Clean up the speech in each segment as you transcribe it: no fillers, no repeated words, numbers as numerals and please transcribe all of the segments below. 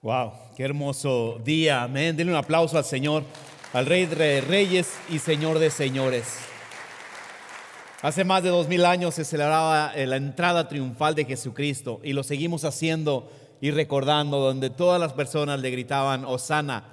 Wow, qué hermoso día, amén. Denle un aplauso al Señor, al Rey de Reyes y Señor de Señores. Hace más de 2000 años se celebraba la entrada triunfal de Jesucristo y lo seguimos haciendo y recordando, donde todas las personas le gritaban: Hosana,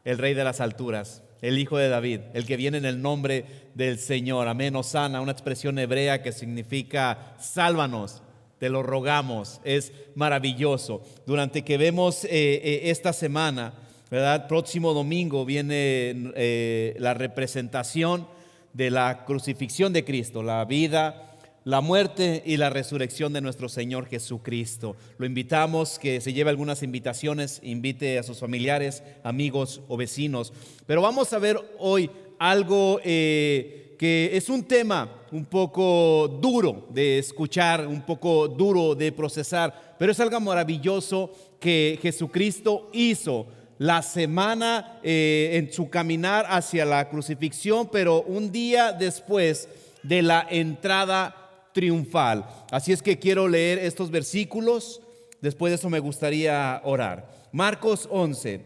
el Rey de las alturas, el Hijo de David, el que viene en el nombre del Señor. Amén, Hosana, una expresión hebrea que significa sálvanos. Te lo rogamos, es maravilloso. Durante que vemos esta semana, ¿verdad? Próximo domingo viene la representación de la crucifixión de Cristo, la vida, la muerte y la resurrección de nuestro Señor Jesucristo. Lo invitamos que se lleve algunas invitaciones, invite a sus familiares, amigos o vecinos. Pero vamos a ver hoy algo que es un tema un poco duro de escuchar, un poco duro de procesar, pero es algo maravilloso que Jesucristo hizo la semana en su caminar hacia la crucifixión, pero un día después de la entrada triunfal. Así es que quiero leer estos versículos, después de eso me gustaría orar. Marcos 11,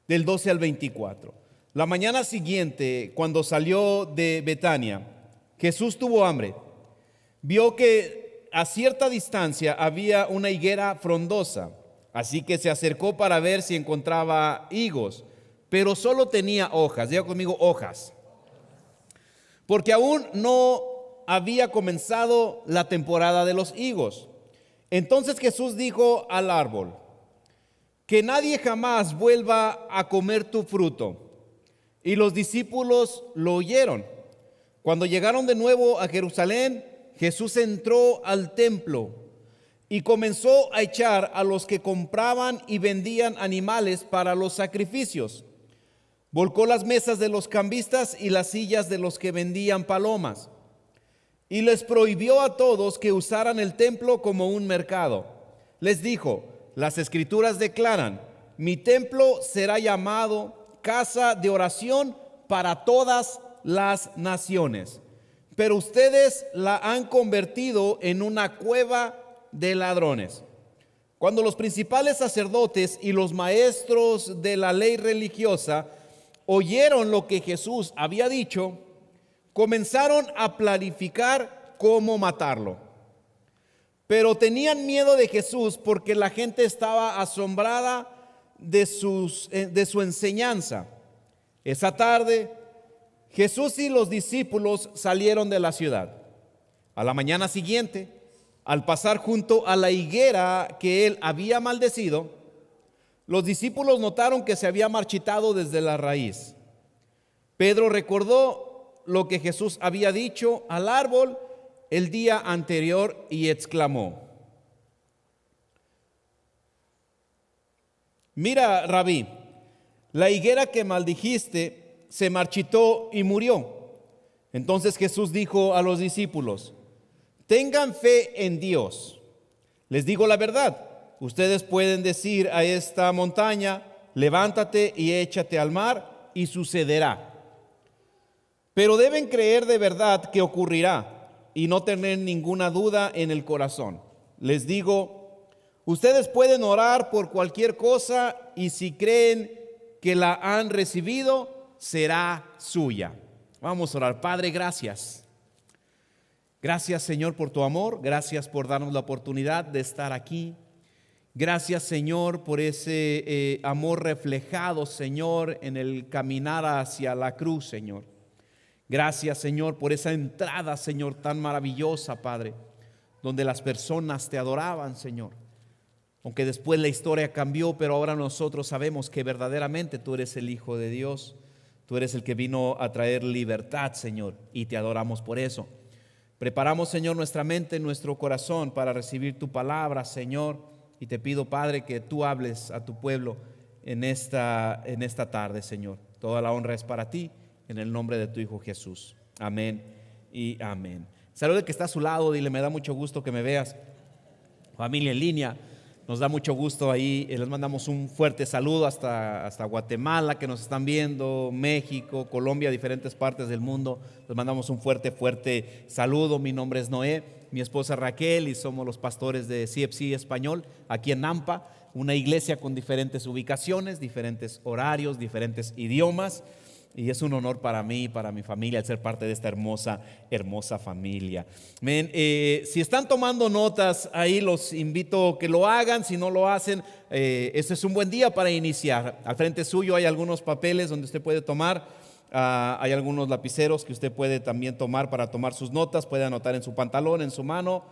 del 12 al 24. La mañana siguiente, cuando salió de Betania, Jesús tuvo hambre. Vio que a cierta distancia había una higuera frondosa, así que se acercó para ver si encontraba higos, pero solo tenía hojas. Diga conmigo, hojas. Porque aún no había comenzado la temporada de los higos. Entonces Jesús dijo al árbol: que nadie jamás vuelva a comer tu fruto. Y los discípulos lo oyeron. Cuando llegaron de nuevo a Jerusalén, Jesús entró al templo y comenzó a echar a los que compraban y vendían animales para los sacrificios. Volcó las mesas de los cambistas y las sillas de los que vendían palomas. Y les prohibió a todos que usaran el templo como un mercado. Les dijo: las Escrituras declaran: mi templo será llamado casa de oración para todas las naciones, pero ustedes la han convertido en una cueva de ladrones. Cuando los principales sacerdotes y los maestros de la ley religiosa oyeron lo que Jesús había dicho, comenzaron a planificar cómo matarlo. Pero tenían miedo de Jesús porque la gente estaba asombrada de su enseñanza. Esa tarde, Jesús y los discípulos salieron de la ciudad. A la mañana siguiente, al pasar junto a la higuera que él había maldecido, los discípulos notaron que se había marchitado desde la raíz. Pedro recordó lo que Jesús había dicho al árbol el día anterior y exclamó: mira, Rabí, la higuera que maldijiste se marchitó y murió. Entonces Jesús dijo a los discípulos: tengan fe en Dios. Les digo la verdad, ustedes pueden decir a esta montaña: levántate y échate al mar, y sucederá. Pero deben creer de verdad que ocurrirá y no tener ninguna duda en el corazón. Les digo, ustedes pueden orar por cualquier cosa y si creen que la han recibido, será suya. Vamos a orar. Padre, gracias. Gracias, Señor, por tu amor. Gracias por darnos la oportunidad de estar aquí. Gracias, Señor, por ese amor reflejado, Señor, en el caminar hacia la cruz, Señor. Gracias, Señor, por esa entrada, Señor, tan maravillosa, Padre, donde las personas te adoraban, Señor. Aunque después la historia cambió, pero ahora nosotros sabemos que verdaderamente tú eres el Hijo de Dios. Tú eres el que vino a traer libertad, Señor, y te adoramos por eso. Preparamos, Señor, nuestra mente, nuestro corazón para recibir tu palabra, Señor, y te pido, Padre, que tú hables a tu pueblo en esta tarde, Señor. Toda la honra es para ti, en el nombre de tu Hijo Jesús. Amén y amén. Saluda al que está a su lado, dile: me da mucho gusto que me veas. Familia en línea, nos da mucho gusto ahí. Les mandamos un fuerte saludo hasta Guatemala, que nos están viendo, México, Colombia, diferentes partes del mundo. Les mandamos un fuerte saludo. Mi nombre es Noé, mi esposa Raquel, y somos los pastores de CFC Español aquí en Nampa. una iglesia con diferentes ubicaciones, diferentes horarios, diferentes idiomas. Y es un honor para mí y para mi familia el ser parte de esta hermosa familia. Si están tomando notas, ahí los invito a que lo hagan. Si no lo hacen, este es un buen día para iniciar. Al frente suyo hay algunos papeles donde usted puede tomar. Hay algunos lapiceros que usted puede también tomar para tomar sus notas. Puede anotar en su pantalón, en su mano,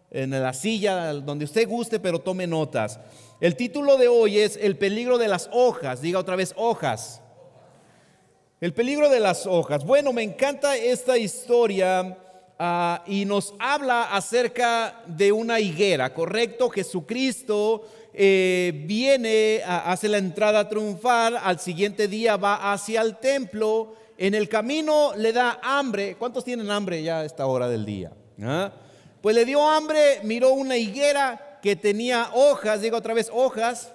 en la silla, donde usted guste, pero tome notas. El título de hoy es El peligro de las hojas. Diga otra vez, hojas. El peligro de las hojas. Bueno, me encanta esta historia y nos habla acerca de una higuera, ¿correcto? Jesucristo viene, hace la entrada triunfal, al siguiente día va hacia el templo, en el camino le da hambre. ¿Cuántos tienen hambre ya a esta hora del día? Pues le dio hambre, miró una higuera que tenía hojas, digo otra vez hojas,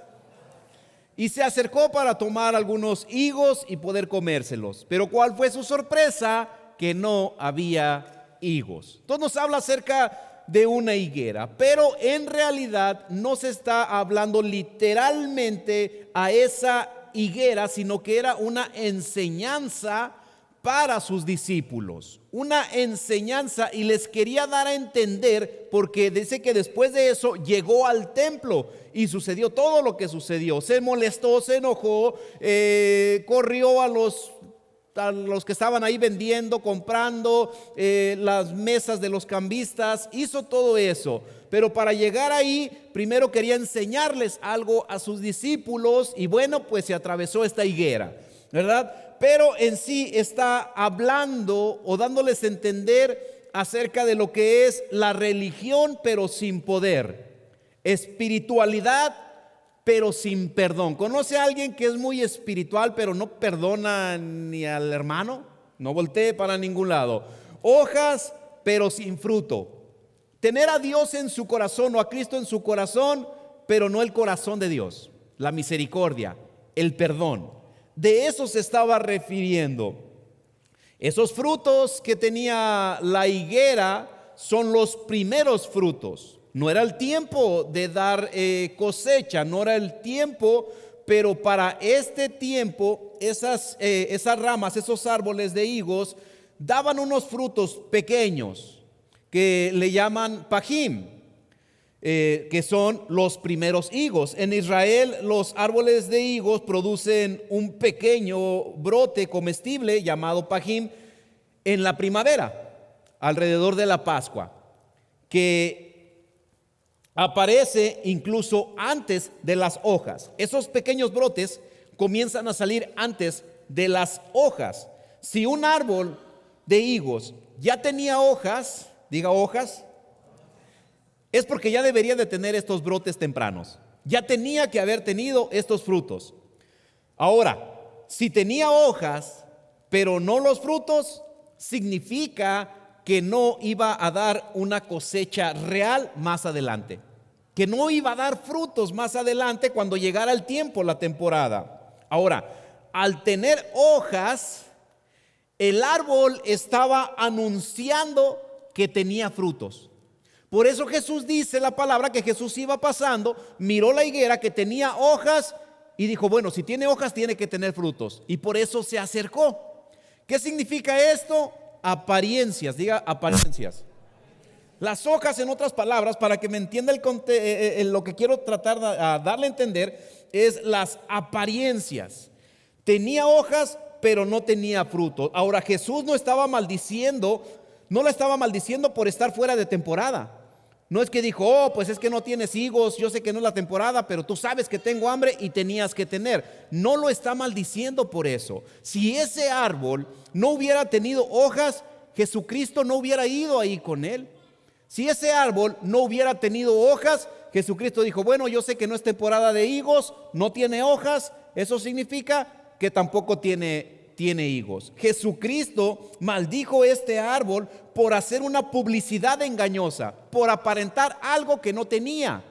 y se acercó para tomar algunos higos y poder comérselos. Pero ¿cuál fue su sorpresa? Que no había higos. Entonces nos habla acerca de una higuera, pero en realidad no se está hablando literalmente a esa higuera, sino que era una enseñanza para sus discípulos, una enseñanza, y les quería dar a entender, porque dice que después de eso llegó al templo y sucedió todo lo que sucedió. Se molestó, se enojó, corrió a los que estaban ahí vendiendo, comprando, las mesas de los cambistas, hizo todo eso. Pero para llegar ahí, primero quería enseñarles algo a sus discípulos, y bueno, pues se atravesó esta higuera, ¿verdad? Pero en sí está hablando o dándoles a entender acerca de lo que es la religión, pero sin poder, espiritualidad, pero sin perdón. ¿Conoce a alguien que es muy espiritual, pero no perdona ni al hermano? No voltee para ningún lado. Hojas, pero sin fruto. Tener a Dios en su corazón o a Cristo en su corazón, pero no el corazón de Dios, la misericordia, el perdón. De eso se estaba refiriendo. Esos frutos que tenía la higuera son los primeros frutos. No era el tiempo de dar cosecha, no era el tiempo, pero para este tiempo esas ramas, esos árboles de higos daban unos frutos pequeños que le llaman pajim. Que son los primeros higos. En Israel los árboles de higos producen un pequeño brote comestible llamado pajim en la primavera, alrededor de la Pascua, que aparece incluso antes de las hojas. Esos pequeños brotes comienzan a salir antes de las hojas. Si un árbol de higos ya tenía hojas, diga hojas, es porque ya debería de tener estos brotes tempranos. Ya tenía que haber tenido estos frutos. Ahora, si tenía hojas, pero no los frutos, significa que no iba a dar una cosecha real más adelante. Que no iba a dar frutos más adelante cuando llegara el tiempo, la temporada. Ahora, al tener hojas, el árbol estaba anunciando que tenía frutos. Por eso Jesús dice la palabra que Jesús iba pasando, miró la higuera que tenía hojas y dijo, bueno, si tiene hojas tiene que tener frutos. Y por eso se acercó. ¿Qué significa esto? Apariencias, diga apariencias. Las hojas, en otras palabras, para que me entienda lo que quiero tratar de darle a entender, es las apariencias. Tenía hojas, pero no tenía fruto. Ahora, Jesús no la estaba maldiciendo por estar fuera de temporada. No es que dijo, oh, pues es que no tienes higos, yo sé que no es la temporada, pero tú sabes que tengo hambre y tenías que tener. No lo está maldiciendo por eso. Si ese árbol no hubiera tenido hojas, Jesucristo no hubiera ido ahí con él. Si ese árbol no hubiera tenido hojas, Jesucristo dijo, bueno, yo sé que no es temporada de higos, no tiene hojas, eso significa que tampoco tiene higos. Jesucristo maldijo este árbol por hacer una publicidad engañosa, por aparentar algo que no tenía,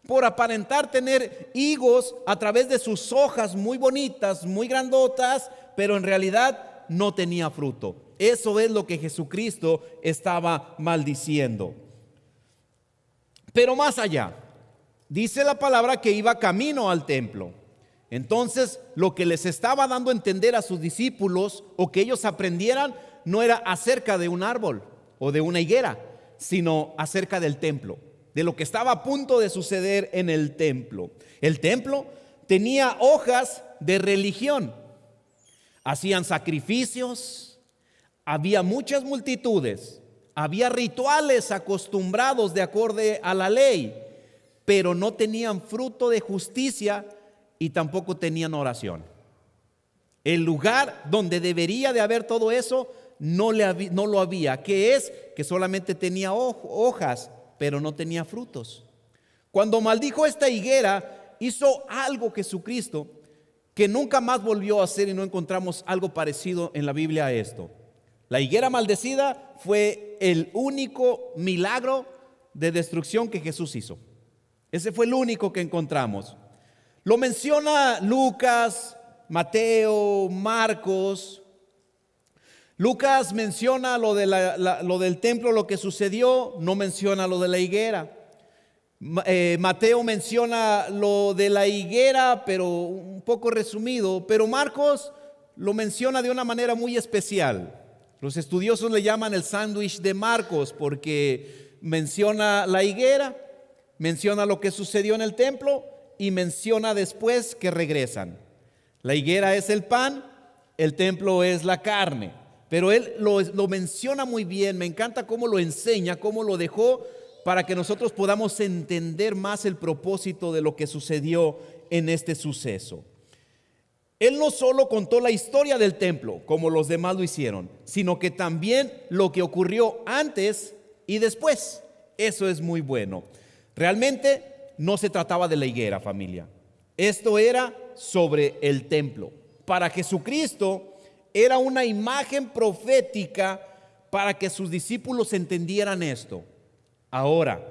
por aparentar tener higos a través de sus hojas muy bonitas, muy grandotas, pero en realidad no tenía fruto. Eso es lo que Jesucristo estaba maldiciendo. Pero más allá, dice la palabra que iba camino al templo. Entonces, lo que les estaba dando a entender a sus discípulos o que ellos aprendieran no era acerca de un árbol o de una higuera, sino acerca del templo, de lo que estaba a punto de suceder en el templo. El templo tenía hojas de religión. Hacían sacrificios, había muchas multitudes, había rituales acostumbrados de acorde a la ley, pero no tenían fruto de justicia y tampoco tenían oración. El lugar donde debería de haber todo eso no lo había. ¿Qué es? Que solamente tenía hojas, pero no tenía frutos. Cuando maldijo esta higuera, hizo algo Jesucristo que nunca más volvió a hacer, y no encontramos algo parecido en la Biblia a esto. La higuera maldecida fue el único milagro de destrucción que Jesús hizo. Ese fue el único que encontramos. Lo menciona Lucas, Mateo, Marcos. Lucas menciona lo del templo, lo que sucedió, no menciona lo de la higuera. Mateo menciona lo de la higuera, pero un poco resumido, pero Marcos lo menciona de una manera muy especial. Los estudiosos le llaman el sándwich de Marcos, porque menciona la higuera, menciona lo que sucedió en el templo y menciona después que regresan. La higuera es el pan, el templo es la carne, pero él lo menciona muy bien. Me encanta cómo lo enseña, cómo lo dejó, para que nosotros podamos entender más el propósito de lo que sucedió en este suceso. Él no solo contó la historia del templo, como los demás lo hicieron, sino que también lo que ocurrió antes y después. Eso es muy bueno. Realmente no se trataba de la higuera, familia. Esto era sobre el templo. Para Jesucristo era una imagen profética para que sus discípulos entendieran esto. Ahora,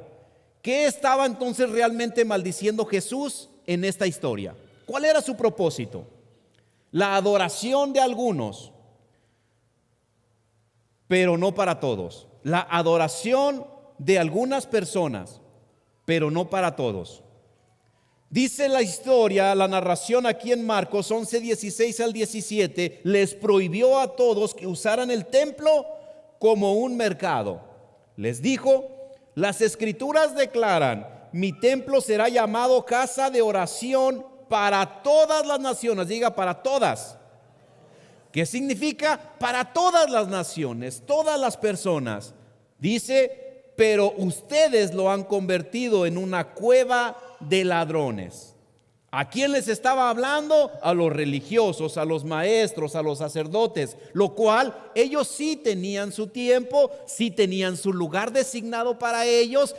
¿qué estaba entonces realmente maldiciendo Jesús en esta historia? ¿Cuál era su propósito? La adoración de algunos, pero no para todos. La adoración de algunas personas, pero no para todos. Dice la historia, la narración aquí en Marcos 11, 16 al 17, les prohibió a todos que usaran el templo como un mercado. Les dijo: las escrituras declaran, mi templo será llamado casa de oración para todas las naciones. Diga, para todas. ¿Qué significa? Para todas las naciones, todas las personas. Dice, pero ustedes lo han convertido en una cueva de ladrones. ¿A quién les estaba hablando? A los religiosos, a los maestros, a los sacerdotes, lo cual ellos sí tenían su tiempo, sí tenían su lugar designado para ellos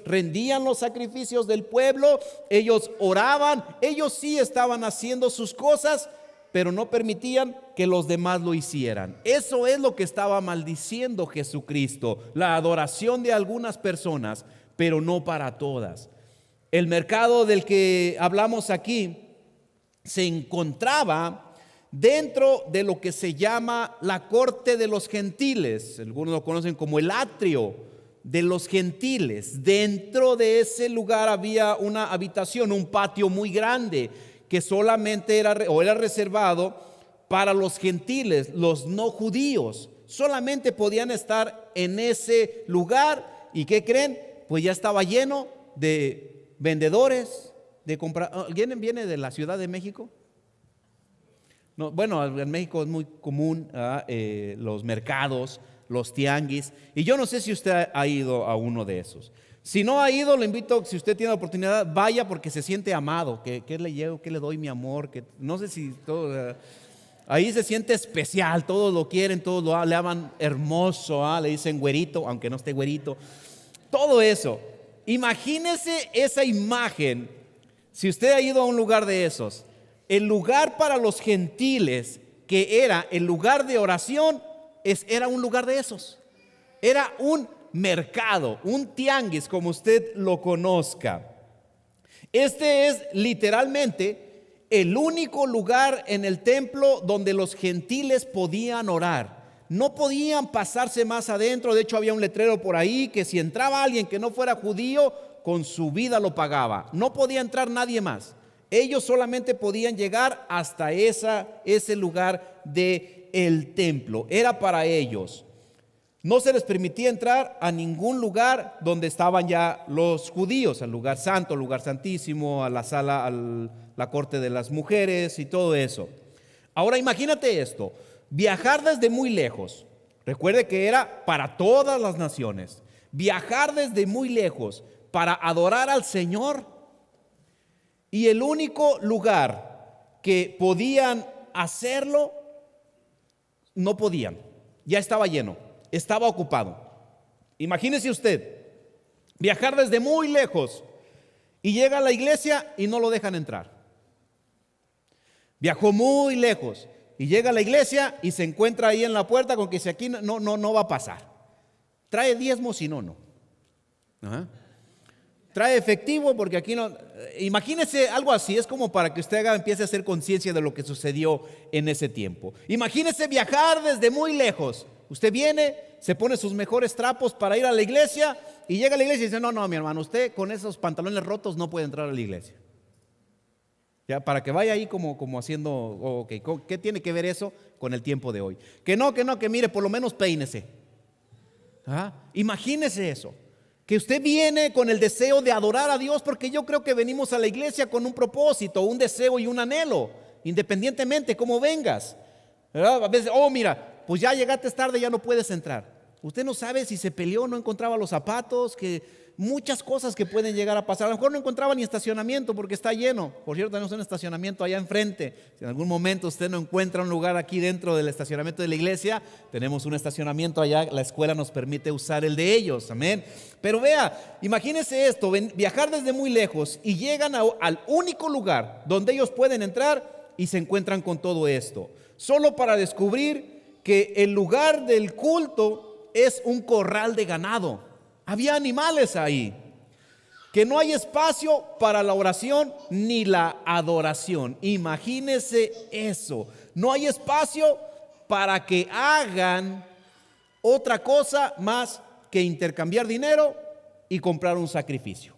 rendían los sacrificios del pueblo, ellos oraban, ellos sí estaban haciendo sus cosas, pero no permitían que los demás lo hicieran. Eso es lo que estaba maldiciendo Jesucristo, la adoración de algunas personas, pero no para todas. El mercado del que hablamos aquí se encontraba dentro de lo que se llama la corte de los gentiles. Algunos lo conocen como el atrio de los gentiles. Dentro de ese lugar había una habitación, un patio muy grande que solamente era reservado para los gentiles, los no judíos. Solamente podían estar en ese lugar. ¿Y qué creen? Pues ya estaba lleno de vendedores, de comprar. ¿Alguien viene de la Ciudad de México? No, bueno, en México es muy común los mercados, los tianguis, y yo no sé si usted ha ido a uno de esos. Si no ha ido, le invito, si usted tiene la oportunidad, vaya, porque se siente amado. ¿Qué le llevo? ¿Qué le doy, mi amor? No sé si todo, ahí se siente especial, todos lo quieren, todos le aman hermoso, le dicen güerito, aunque no esté güerito. Todo eso. Imagínese esa imagen. Si usted ha ido a un lugar de esos, el lugar para los gentiles, que era el lugar de oración, era un lugar de esos. Era un mercado, un tianguis, como usted lo conozca. Este es literalmente el único lugar en el templo donde los gentiles podían orar. No podían pasarse más adentro. De hecho, había un letrero por ahí que si entraba alguien que no fuera judío, con su vida lo pagaba. No podía entrar nadie más. Ellos solamente podían llegar hasta ese lugar del templo. Era para ellos. No se les permitía entrar a ningún lugar donde estaban ya los judíos, al lugar santo, al lugar santísimo, a la sala, a la corte de las mujeres y todo eso. Ahora imagínate esto, viajar desde muy lejos. Recuerde que era para todas las naciones. Viajar desde muy lejos para adorar al Señor. Y el único lugar que podían hacerlo, no podían. Ya estaba lleno, estaba ocupado. Imagínese usted, viajar desde muy lejos y llega a la iglesia y no lo dejan entrar. Viajó muy lejos y llega a la iglesia y se encuentra ahí en la puerta con que si aquí no va a pasar. Trae diezmo, si no. Ajá. Trae efectivo porque aquí no. Imagínese algo así, es como para que usted empiece a hacer conciencia de lo que sucedió en ese tiempo. Imagínese viajar desde muy lejos. Usted viene, se pone sus mejores trapos para ir a la iglesia y llega a la iglesia y dice, no, mi hermano, usted con esos pantalones rotos no puede entrar a la iglesia. Ya, para que vaya ahí como haciendo, okay, ¿qué tiene que ver eso con el tiempo de hoy? Que mire, por lo menos peínese. ¿Ah? Imagínese eso, que usted viene con el deseo de adorar a Dios, porque yo creo que venimos a la iglesia con un propósito, un deseo y un anhelo, independientemente cómo vengas. ¿Verdad? A veces, mira, pues ya llegaste tarde, ya no puedes entrar. Usted no sabe si se peleó, no encontraba los zapatos, que muchas cosas que pueden llegar a pasar. A lo mejor no encontraba ni estacionamiento porque está lleno. Por cierto, tenemos un estacionamiento allá enfrente. Si en algún momento usted no encuentra un lugar aquí dentro del estacionamiento de la iglesia, tenemos un estacionamiento allá. La escuela nos permite usar el de ellos. Amén. Pero vea, imagínense esto, viajar desde muy lejos y llegan al único lugar donde ellos pueden entrar y se encuentran con todo esto. Solo para descubrir que el lugar del culto es un corral de ganado. Había animales ahí, que no hay espacio para la oración ni la adoración. Imagínese eso, no hay espacio para que hagan otra cosa más que intercambiar dinero y comprar un sacrificio.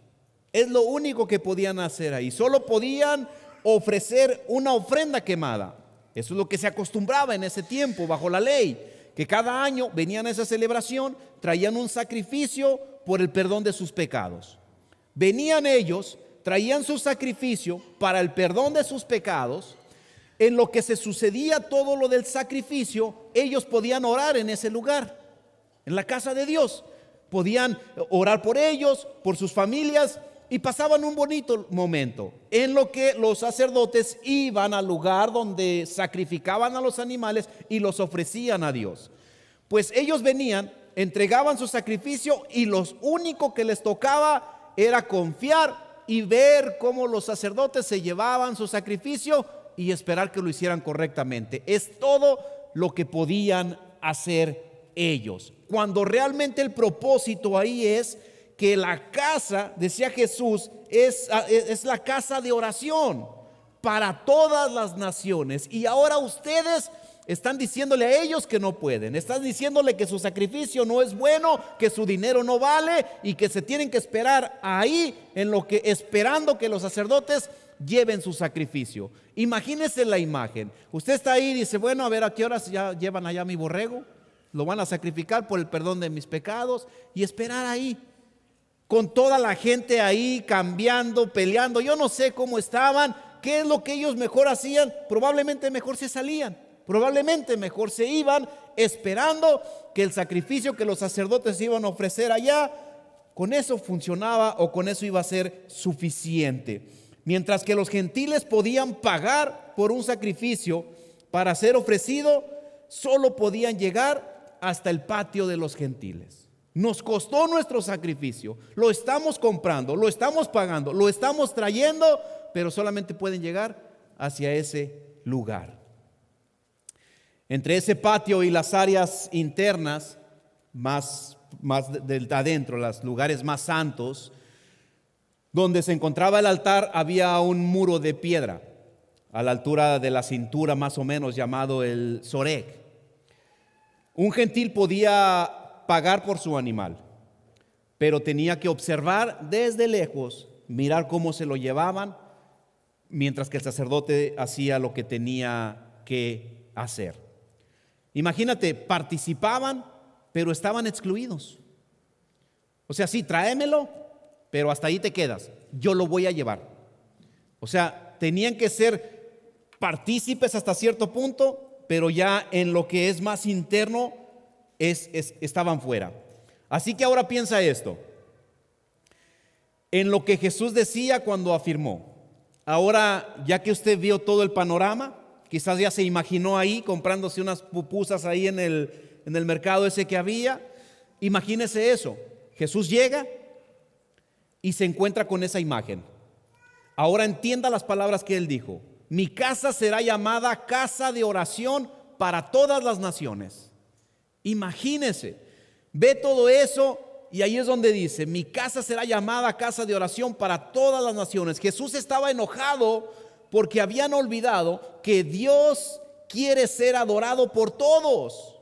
Es lo único que podían hacer ahí, solo podían ofrecer una ofrenda quemada. Eso es lo que se acostumbraba en ese tiempo bajo la ley. Que cada año venían a esa celebración, traían un sacrificio por el perdón de sus pecados. Venían ellos, traían su sacrificio para el perdón de sus pecados. En lo que se sucedía todo lo del sacrificio, ellos podían orar en ese lugar, en la casa de Dios. Podían orar por ellos, por sus familias, y pasaban un bonito momento en lo que los sacerdotes iban al lugar donde sacrificaban a los animales y los ofrecían a Dios. Pues ellos venían, entregaban su sacrificio y lo único que les tocaba era confiar y ver cómo los sacerdotes se llevaban su sacrificio y esperar que lo hicieran correctamente. Es todo lo que podían hacer ellos. Cuando realmente el propósito ahí es que la casa, decía Jesús, es la casa de oración para todas las naciones. Y ahora ustedes están diciéndole a ellos que no pueden, están diciéndole que su sacrificio no es bueno, que su dinero no vale y que se tienen que esperar ahí esperando que los sacerdotes lleven su sacrificio. Imagínense la imagen. Usted está ahí y dice, bueno, a ver a qué horas ya llevan allá mi borrego, lo van a sacrificar por el perdón de mis pecados, y esperar ahí con toda la gente ahí cambiando, peleando. Yo no sé cómo estaban, qué es lo que ellos mejor hacían. Probablemente mejor se salían, probablemente mejor se iban, esperando que el sacrificio que los sacerdotes iban a ofrecer allá, con eso funcionaba o con eso iba a ser suficiente. Mientras que los gentiles podían pagar por un sacrificio para ser ofrecido, solo podían llegar hasta el patio de los gentiles. Nos costó nuestro sacrificio, lo estamos comprando, lo estamos pagando, lo estamos trayendo, pero solamente pueden llegar hacia ese lugar. Entre ese patio y las áreas internas, más de adentro, los lugares más santos, donde se encontraba el altar, había un muro de piedra a la altura de la cintura más o menos, llamado el soreg. Un gentil podía pagar por su animal, pero tenía que observar desde lejos, mirar cómo se lo llevaban, mientras que el sacerdote hacía lo que tenía que hacer. Imagínate, participaban, pero estaban excluidos. O sea, sí, tráemelo, pero hasta ahí te quedas. Yo lo voy a llevar. O sea, tenían que ser partícipes hasta cierto punto, pero ya en lo que es más interno estaban fuera. Así que ahora piensa esto. En lo que Jesús decía cuando afirmó. Ahora, ya que usted vio todo el panorama, quizás ya se imaginó ahí comprándose unas pupusas ahí en el mercado ese que había. Imagínese eso. Jesús llega y se encuentra con esa imagen. Ahora entienda las palabras que él dijo. Mi casa será llamada casa de oración para todas las naciones. Imagínese, ve todo eso y ahí es donde dice, mi casa será llamada casa de oración para todas las naciones. Jesús estaba enojado porque habían olvidado que Dios quiere ser adorado por todos.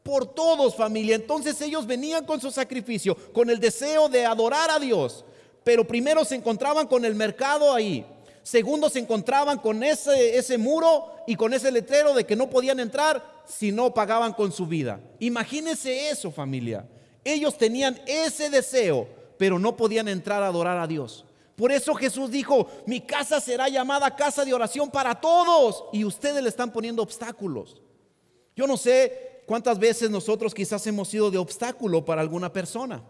Por todos, familia. Entonces ellos venían con su sacrificio, con el deseo de adorar a Dios. Pero primero se encontraban con el mercado ahí. Segundo, se encontraban con ese muro y con ese letrero de que no podían entrar si no pagaban con su vida. Imagínense eso, familia. Ellos tenían ese deseo, pero no podían entrar a adorar a Dios. Por eso Jesús dijo, mi casa será llamada casa de oración para todos. Y ustedes le están poniendo obstáculos. Yo no sé cuántas veces nosotros quizás hemos sido de obstáculo para alguna persona.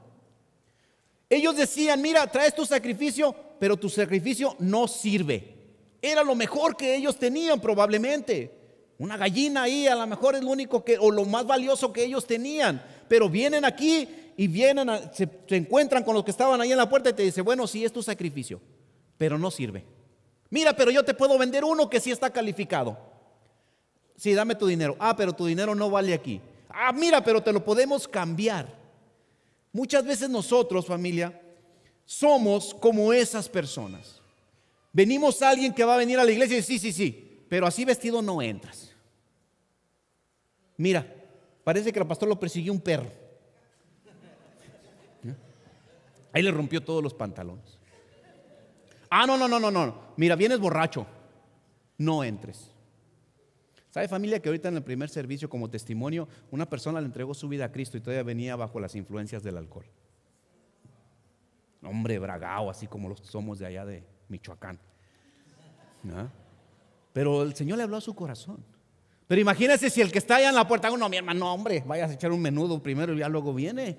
Ellos decían, mira, traes tu sacrificio, pero tu sacrificio no sirve. Era lo mejor que ellos tenían probablemente. Una gallina ahí a lo mejor es lo único o lo más valioso que ellos tenían. Pero vienen aquí y se encuentran con los que estaban ahí en la puerta y te dicen, bueno, sí es tu sacrificio, pero no sirve. Mira, pero yo te puedo vender uno que sí está calificado. Sí, dame tu dinero. Ah, pero tu dinero no vale aquí. Ah, mira, pero te lo podemos cambiar. Muchas veces nosotros, familia, somos como esas personas. Venimos a alguien que va a venir a la iglesia y dice, sí, pero así vestido no entras. Mira, parece que el pastor lo persiguió un perro. Ahí le rompió todos los pantalones. Ah, no. Mira, vienes borracho. No entres. ¿Sabe, familia, que ahorita en el primer servicio como testimonio una persona le entregó su vida a Cristo y todavía venía bajo las influencias del alcohol? Hombre bragao, así como los somos de allá de Michoacán. ¿No? Pero el Señor le habló a su corazón. Pero imagínese si el que está allá en la puerta, no, mi hermano, no, hombre, vayas a echar un menudo primero y ya luego viene.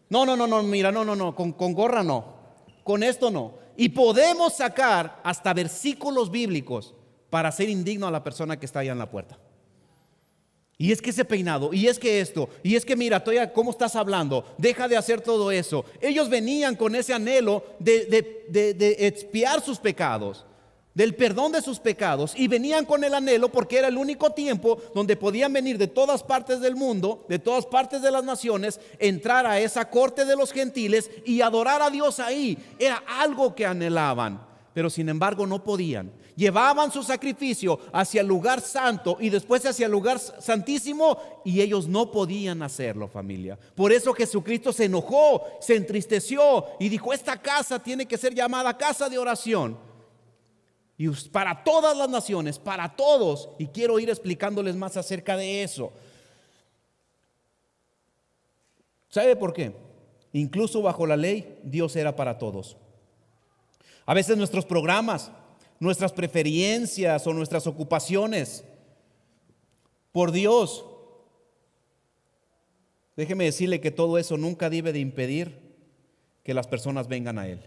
No, mira, no, con gorra no, con esto no. Y podemos sacar hasta versículos bíblicos para ser indigno a la persona que está allá en la puerta. Y es que ese peinado, y es que esto, y es que mira, ¿cómo estás hablando? Deja de hacer todo eso. Ellos venían con ese anhelo de expiar sus pecados, del perdón de sus pecados, y venían con el anhelo porque era el único tiempo donde podían venir de todas partes del mundo, de todas partes de las naciones, entrar a esa corte de los gentiles y adorar a Dios ahí. Era algo que anhelaban, pero sin embargo no podían. Llevaban su sacrificio hacia el lugar santo y después hacia el lugar santísimo, y ellos no podían hacerlo, familia. Por eso Jesucristo se enojó, se entristeció y dijo, esta casa tiene que ser llamada casa de oración. Y para todas las naciones, para todos. Y quiero ir explicándoles más acerca de eso. ¿Sabe por qué? Incluso bajo la ley, Dios era para todos. A veces nuestros programas, nuestras preferencias o nuestras ocupaciones, por Dios, déjeme decirle que todo eso nunca debe de impedir que las personas vengan a Él.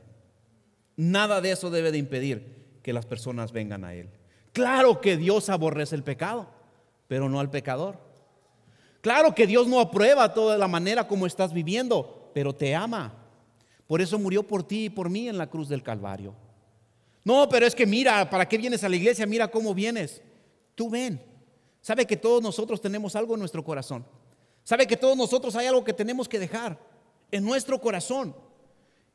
Nada de eso debe de impedir que las personas vengan a Él. Claro que Dios aborrece el pecado, pero no al pecador. Claro que Dios no aprueba toda la manera como estás viviendo, pero te ama. Por eso murió por ti y por mí en la cruz del Calvario. No, pero es que mira, ¿para qué vienes a la iglesia? Mira cómo vienes. Tú ven. Sabe que todos nosotros tenemos algo en nuestro corazón. Sabe que todos nosotros hay algo que tenemos que dejar en nuestro corazón.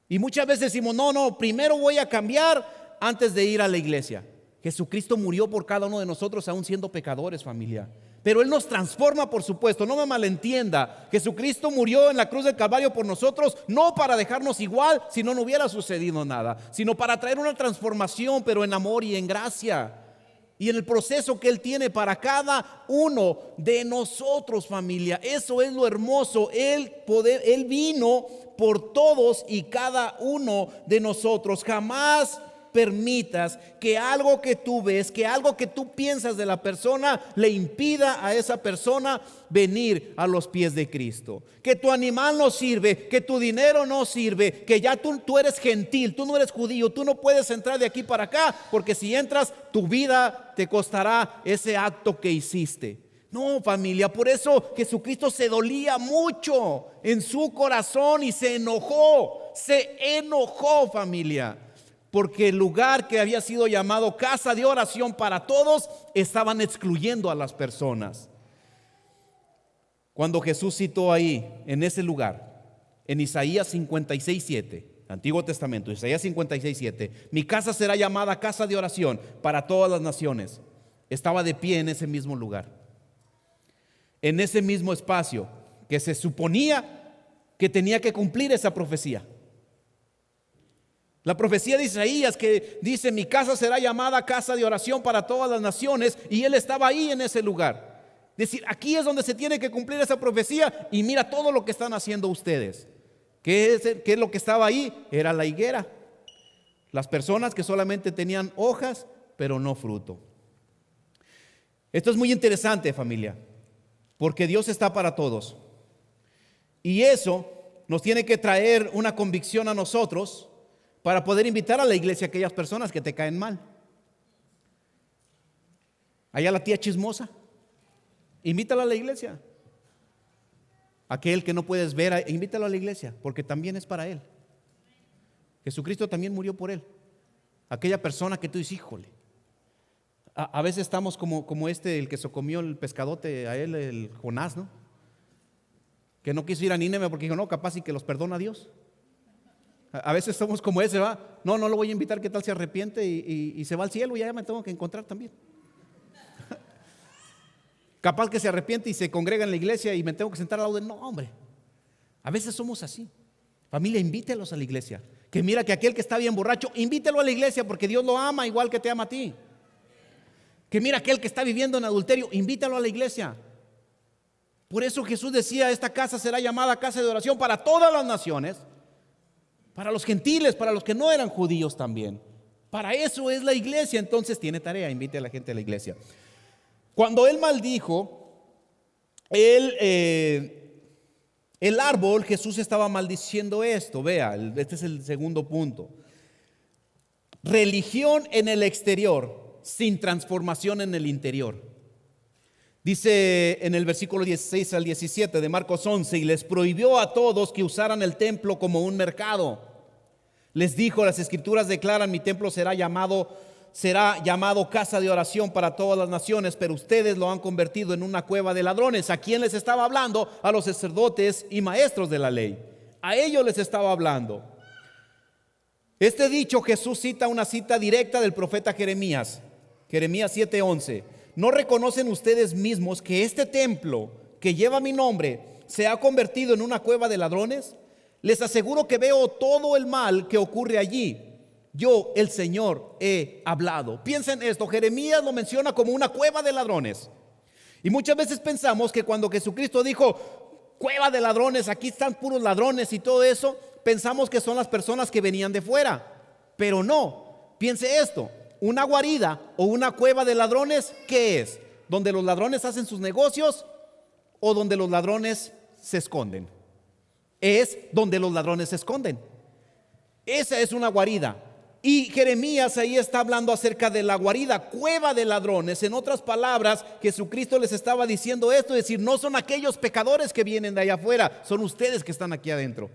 Y muchas veces decimos, no, primero voy a cambiar antes de ir a la iglesia. Jesucristo murió por cada uno de nosotros aún siendo pecadores, familia. Pero Él nos transforma, por supuesto. No me malentienda. Jesucristo murió en la cruz del Calvario por nosotros, no para dejarnos igual si no hubiera sucedido nada, sino para traer una transformación, pero en amor y en gracia. Y en el proceso que Él tiene para cada uno de nosotros, familia. Eso es lo hermoso. Él vino por todos y cada uno de nosotros. Jamás permitas que algo que tú ves, que algo que tú piensas de la persona le impida a esa persona venir a los pies de Cristo. Que tu animal no sirve, que tu dinero no sirve, que ya tú eres gentil, tú no eres judío, tú no puedes entrar de aquí para acá, porque si entras, tu vida te costará ese acto que hiciste. No, familia, por eso Jesucristo se dolía mucho en su corazón y se enojó, familia. Porque el lugar que había sido llamado casa de oración para todos, estaban excluyendo a las personas. Cuando Jesús citó ahí, en ese lugar, en Isaías 56:7, Antiguo Testamento, Isaías 56:7, mi casa será llamada casa de oración para todas las naciones. Estaba de pie en ese mismo lugar, en ese mismo espacio que se suponía que tenía que cumplir esa profecía. La profecía de Isaías que dice: mi casa será llamada casa de oración para todas las naciones, y Él estaba ahí en ese lugar. Es decir, aquí es donde se tiene que cumplir esa profecía, y mira todo lo que están haciendo ustedes. ¿Qué es lo que estaba ahí? Era la higuera. Las personas que solamente tenían hojas, pero no fruto. Esto es muy interesante, familia, porque Dios está para todos. Y eso nos tiene que traer una convicción a nosotros para poder invitar a la iglesia a aquellas personas que te caen mal. Allá la tía chismosa, invítala a la iglesia. Aquel que no puedes ver, invítalo a la iglesia, porque también es para él. Jesucristo también murió por él. Aquella persona que tú dices: híjole. A veces estamos como el que se comió el pescadote a él, el Jonás, ¿no? Que no quiso ir a Nínive porque dijo: no, capaz y que los perdona Dios. A veces somos como ese, ¿va? No lo voy a invitar, ¿qué tal se arrepiente y se va al cielo y ya me tengo que encontrar también? Capaz que se arrepiente y se congrega en la iglesia y me tengo que sentar al lado de él. No, hombre, a veces somos así. Familia, invítelos a la iglesia. Que mira que aquel que está bien borracho, invítelo a la iglesia, porque Dios lo ama igual que te ama a ti. Que mira aquel que está viviendo en adulterio, invítalo a la iglesia. Por eso Jesús decía: esta casa será llamada casa de oración para todas las naciones. Para los gentiles, para los que no eran judíos también. Para eso es la iglesia. Entonces tiene tarea, invite a la gente a la iglesia. Cuando Él maldijo el árbol, Jesús estaba maldiciendo esto. Vea, este es el segundo punto. Religión en el exterior, sin transformación en el interior. Dice en el versículo 16 al 17 de Marcos 11: y les prohibió a todos que usaran el templo como un mercado. Les dijo: las escrituras declaran: mi templo será llamado casa de oración para todas las naciones, pero ustedes lo han convertido en una cueva de ladrones. ¿A quién les estaba hablando? A los sacerdotes y maestros de la ley. A ellos les estaba hablando. Este dicho Jesús cita una cita directa del profeta Jeremías 7:11. ¿No reconocen ustedes mismos que este templo que lleva mi nombre se ha convertido en una cueva de ladrones? Les aseguro que veo todo el mal que ocurre allí. Yo, el Señor, he hablado. Piensen esto: Jeremías lo menciona como una cueva de ladrones. Y muchas veces pensamos que cuando Jesucristo dijo cueva de ladrones, aquí están puros ladrones y todo eso, pensamos que son las personas que venían de fuera. Pero no, piense esto: una guarida o una cueva de ladrones, ¿qué es? ¿Donde los ladrones hacen sus negocios o donde los ladrones se esconden? Es donde los ladrones se esconden. Esa es una guarida. Y Jeremías ahí está hablando acerca de la guarida, cueva de ladrones. En otras palabras, Jesucristo les estaba diciendo esto: es decir, no son aquellos pecadores que vienen de allá afuera, son ustedes que están aquí adentro.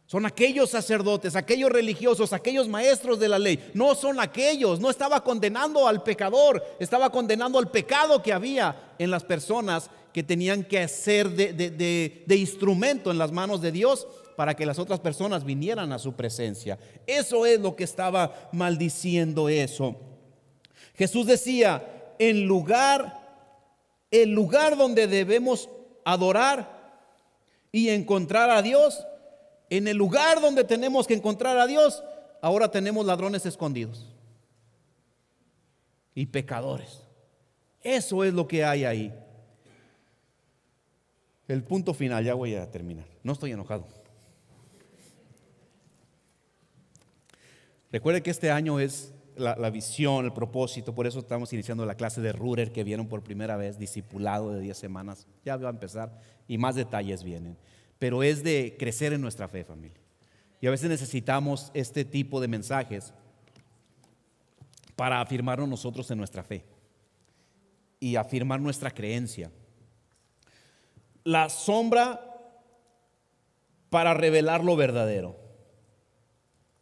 Son aquellos sacerdotes, aquellos religiosos, aquellos maestros de la ley. No son aquellos. No estaba condenando al pecador, estaba condenando al pecado que había en las personas que tenían que ser de instrumento en las manos de Dios para que las otras personas vinieran a su presencia. Eso es lo que estaba maldiciendo eso. Jesús decía: en lugar el lugar donde debemos adorar y encontrar a Dios, en el lugar donde tenemos que encontrar a Dios, ahora tenemos ladrones escondidos y pecadores. Eso es lo que hay ahí. El punto final, ya voy a terminar. No estoy enojado. Recuerde que este año es la visión, el propósito. Por eso estamos iniciando la clase de Ruder que vieron por primera vez, discipulado de 10 semanas. Ya va a empezar y más detalles vienen. Pero es de crecer en nuestra fe, familia. Y a veces necesitamos este tipo de mensajes para afirmarnos nosotros en nuestra fe y afirmar nuestra creencia. La sombra para revelar lo verdadero.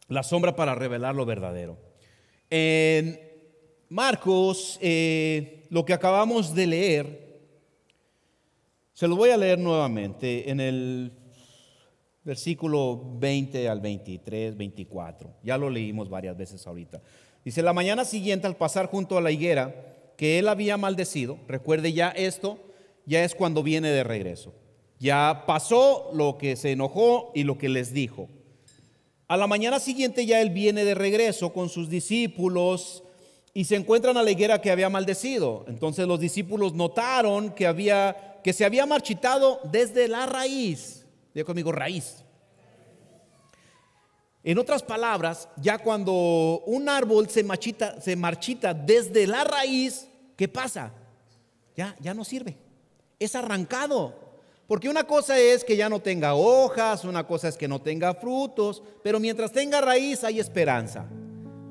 La sombra para revelar lo verdadero. En Marcos, lo que acabamos de leer, se lo voy a leer nuevamente en el versículo 20 al 23, 24. Ya lo leímos varias veces ahorita. Dice: la mañana siguiente, al pasar junto a la higuera que él había maldecido, recuerde ya esto, ya es cuando viene de regreso. Ya pasó lo que se enojó y lo que les dijo. A la mañana siguiente ya él viene de regreso con sus discípulos y se encuentran a la higuera que había maldecido. Entonces los discípulos notaron que se había marchitado desde la raíz. Diga conmigo, raíz. En otras palabras, ya cuando un árbol se marchita desde la raíz, ¿qué pasa? Ya no sirve. Es arrancado. Porque una cosa es que ya no tenga hojas, una cosa es que no tenga frutos, pero mientras tenga raíz hay esperanza.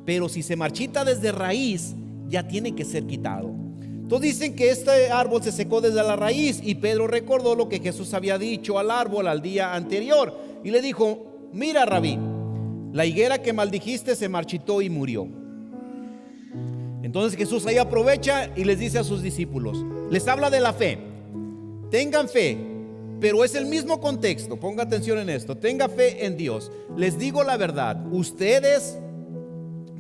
Pero si se marchita desde raíz, ya tiene que ser quitado. Entonces dicen que este árbol se secó desde la raíz y Pedro recordó lo que Jesús había dicho al árbol al día anterior y le dijo: mira, Rabí, la higuera que maldijiste se marchitó y murió. Entonces Jesús ahí aprovecha y les dice a sus discípulos, les habla de la fe. Tengan fe. Pero es el mismo contexto, ponga atención en esto. Tenga fe en Dios. Les digo la verdad, ustedes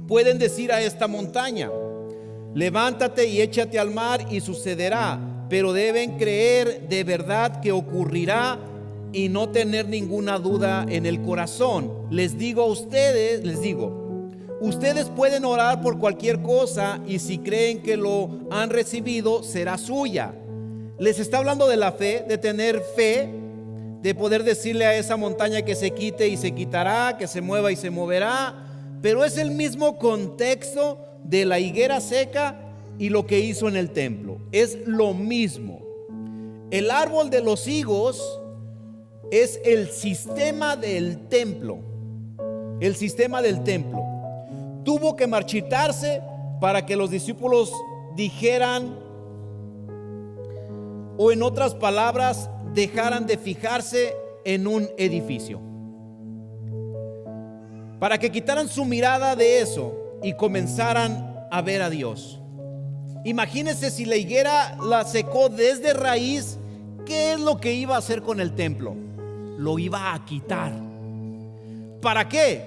pueden decir a esta montaña: levántate y échate al mar, y sucederá. Pero deben creer de verdad que ocurrirá y no tener ninguna duda en el corazón. Les digo, ustedes pueden orar por cualquier cosa y si creen que lo han recibido, será suya. Les está hablando de la fe, de tener fe, de poder decirle a esa montaña que se quite y se quitará, que se mueva y se moverá. Pero es el mismo contexto de la higuera seca y lo que hizo en el templo. Es lo mismo. El árbol de los higos es el sistema del templo. El sistema del templo. Tuvo que marchitarse para que los discípulos dijeran, o en otras palabras, dejaran de fijarse en un edificio. Para que quitaran su mirada de eso y comenzaran a ver a Dios. Imagínense si la higuera la secó desde raíz, ¿qué es lo que iba a hacer con el templo? Lo iba a quitar. ¿Para qué?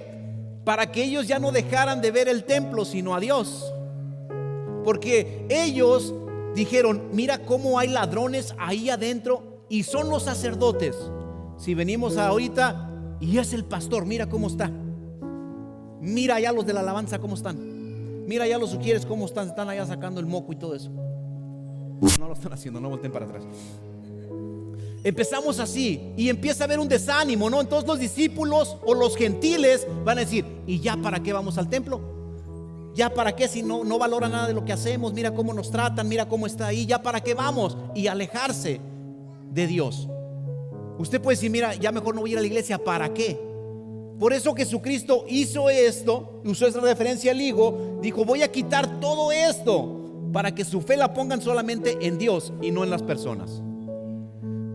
Para que ellos ya no dejaran de ver el templo, sino a Dios. Porque ellos dijeron, mira cómo hay ladrones ahí adentro y son los sacerdotes. Si venimos ahorita y es el pastor, mira cómo está. Mira allá los de la alabanza cómo están. Mira allá los sugieres cómo están allá sacando el moco y todo eso. No lo están haciendo, no volteen para atrás. Empezamos así y empieza a haber un desánimo, ¿no? Entonces los discípulos o los gentiles van a decir, ¿y ya para qué vamos al templo? ¿Ya para qué si no valora nada de lo que hacemos? Mira cómo nos tratan, mira cómo está ahí. ¿Ya para qué vamos? Y alejarse de Dios. Usted puede decir, mira, ya mejor no voy a ir a la iglesia. ¿Para qué? Por eso Jesucristo hizo esto, usó esa referencia al higo. Dijo, voy a quitar todo esto para que su fe la pongan solamente en Dios y no en las personas.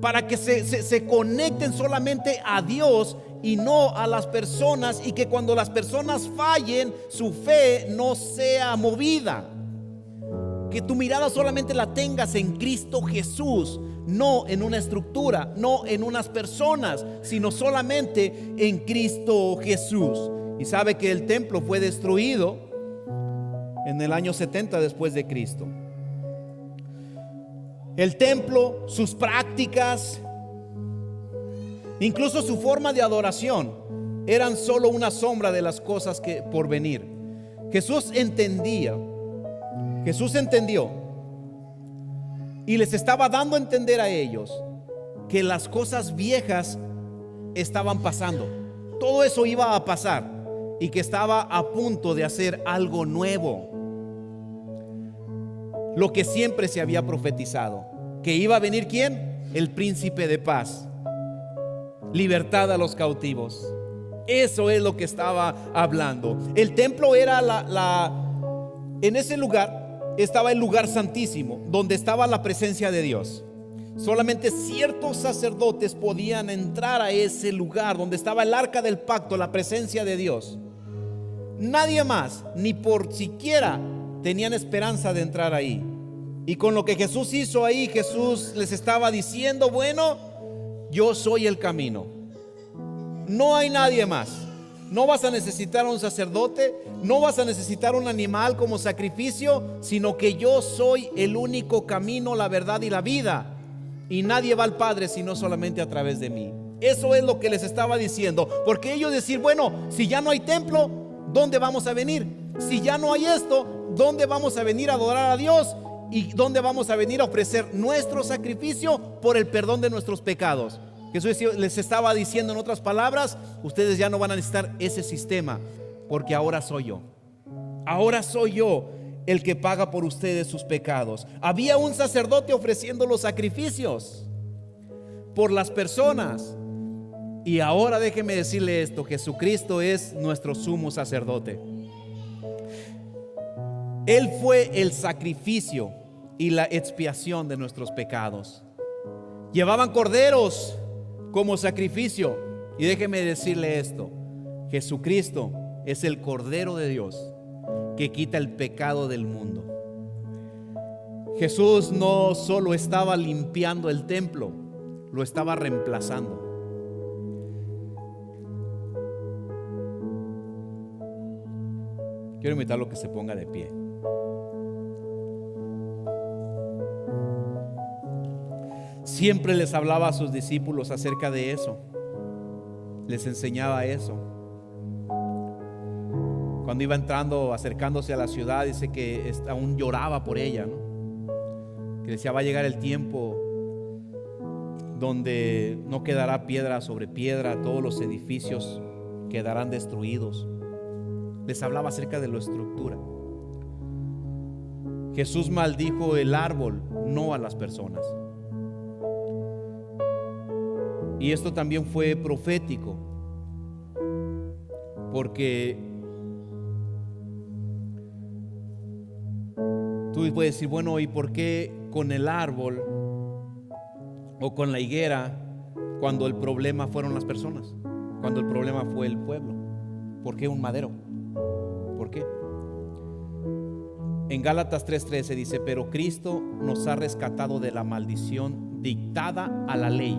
Para que se conecten solamente a Dios y no a las personas, y que cuando las personas fallen, su fe no sea movida. Que tu mirada solamente la tengas en Cristo Jesús, no en una estructura, no en unas personas, sino solamente en Cristo Jesús. Y sabe que el templo fue destruido en el año 70 después de Cristo. el templo, sus prácticas, incluso su forma de adoración, eran solo una sombra de las cosas que por venir. Jesús entendió y les estaba dando a entender a ellos que las cosas viejas estaban pasando. Todo eso iba a pasar y que estaba a punto de hacer algo nuevo. Lo que siempre se había profetizado, que iba a venir ¿quién? El príncipe de paz, libertad a los cautivos. Eso es lo que estaba hablando. El templo era en ese lugar estaba el lugar santísimo, donde estaba la presencia de Dios. Solamente ciertos sacerdotes podían entrar a ese lugar donde estaba el arca del pacto, la presencia de Dios. Nadie más, ni por siquiera tenían esperanza de entrar ahí. Y con lo que Jesús hizo ahí, Jesús les estaba diciendo: bueno, yo soy el camino. No hay nadie más. No vas a necesitar un sacerdote, no vas a necesitar un animal como sacrificio, sino que yo soy el único camino, la verdad y la vida. Y nadie va al Padre sino solamente a través de mí. Eso es lo que les estaba diciendo. Porque ellos decir: bueno, si ya no hay templo, ¿dónde vamos a venir? Si ya no hay esto, ¿dónde vamos a venir a adorar a Dios? ¿Y dónde vamos a venir a ofrecer nuestro sacrificio por el perdón de nuestros pecados? Jesús les estaba diciendo, en otras palabras: ustedes ya no van a necesitar ese sistema, porque ahora soy yo. Ahora soy yo el que paga por ustedes sus pecados. Había un sacerdote ofreciendo los sacrificios por las personas. Y ahora déjeme decirle esto: Jesucristo es nuestro sumo sacerdote. Él fue el sacrificio y la expiación de nuestros pecados. Llevaban corderos como sacrificio. Y déjeme decirle esto: Jesucristo es el Cordero de Dios que quita el pecado del mundo. Jesús no solo estaba limpiando el templo, lo estaba reemplazando. Quiero invitarlo a que se ponga de pie. Siempre les hablaba a sus discípulos acerca de eso. Les enseñaba eso. Cuando iba entrando, acercándose a la ciudad, dice que aún lloraba por ella, ¿no? Que decía: va a llegar el tiempo donde no quedará piedra sobre piedra, todos los edificios quedarán destruidos. Les hablaba acerca de la estructura. Jesús maldijo el árbol, no a las personas. Y esto también fue profético, porque tú puedes decir: bueno, ¿y por qué con el árbol o con la higuera cuando el problema fueron las personas? Cuando el problema fue el pueblo. ¿Por qué un madero? ¿Por qué? En Gálatas 3:13 dice: pero Cristo nos ha rescatado de la maldición dictada a la ley.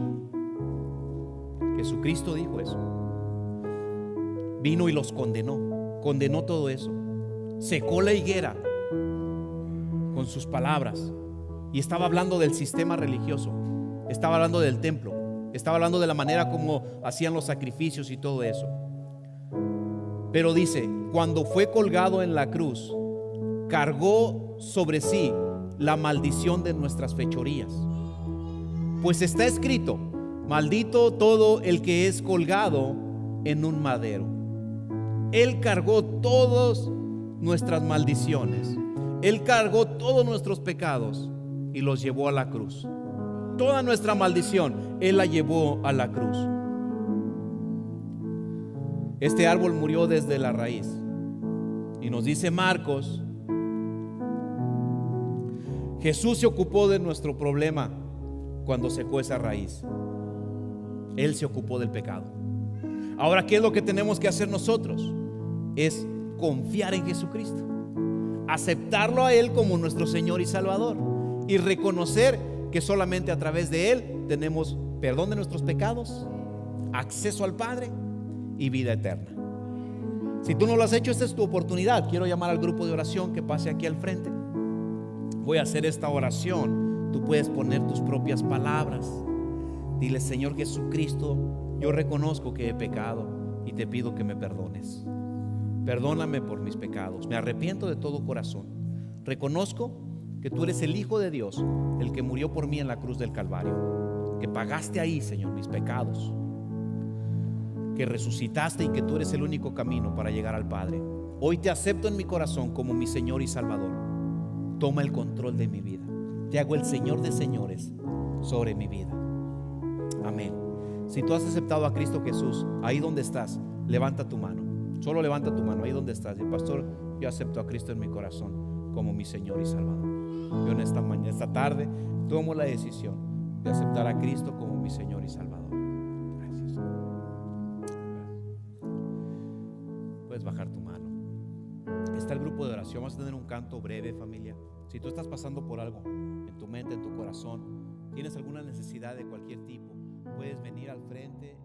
Jesucristo dijo eso. Vino y los condenó todo eso. Secó la higuera con sus palabras. Y estaba hablando del sistema religioso, estaba hablando del templo, estaba hablando de la manera como hacían los sacrificios y todo eso. Pero dice: cuando fue colgado en la cruz, cargó sobre sí la maldición de nuestras fechorías. Pues está escrito: maldito todo el que es colgado en un madero. Él cargó todas nuestras maldiciones. Él cargó todos nuestros pecados y los llevó a la cruz. Toda nuestra maldición Él la llevó a la cruz. Este árbol murió desde la raíz. Y nos dice Marcos: Jesús se ocupó de nuestro problema cuando secó esa raíz. Él se ocupó del pecado. Ahora, ¿qué es lo que tenemos que hacer nosotros? Es confiar en Jesucristo, aceptarlo a Él como nuestro Señor y Salvador, y reconocer que solamente a través de Él tenemos perdón de nuestros pecados, acceso al Padre y vida eterna. Si tú no lo has hecho, esta es tu oportunidad. Quiero llamar al grupo de oración que pase aquí al frente. Voy a hacer esta oración Tú puedes poner tus propias palabras. Dile: Señor Jesucristo, yo reconozco que he pecado y te pido que me perdones. Perdóname por mis pecados. Me arrepiento de todo corazón. Reconozco que tú eres el Hijo de Dios, el que murió por mí en la cruz del Calvario, que pagaste ahí, Señor, mis pecados, que resucitaste y que tú eres el único camino para llegar al Padre. Hoy te acepto en mi corazón como mi Señor y Salvador. Toma el control de mi vida. Te hago el Señor de señores sobre mi vida. Amén. Si tú has aceptado a Cristo Jesús, ahí donde estás, levanta tu mano. Solo levanta tu mano ahí donde estás. Y pastor, yo acepto a Cristo en mi corazón como mi Señor y Salvador. Yo en esta mañana, esta tarde, tomo la decisión de aceptar a Cristo como mi Señor y Salvador. Gracias. Puedes bajar tu mano. Está el grupo de oración. Vamos a tener un canto breve, familia. Si tú estás pasando por algo en tu mente, en tu corazón, tienes alguna necesidad de cualquier tipo, puedes venir al frente.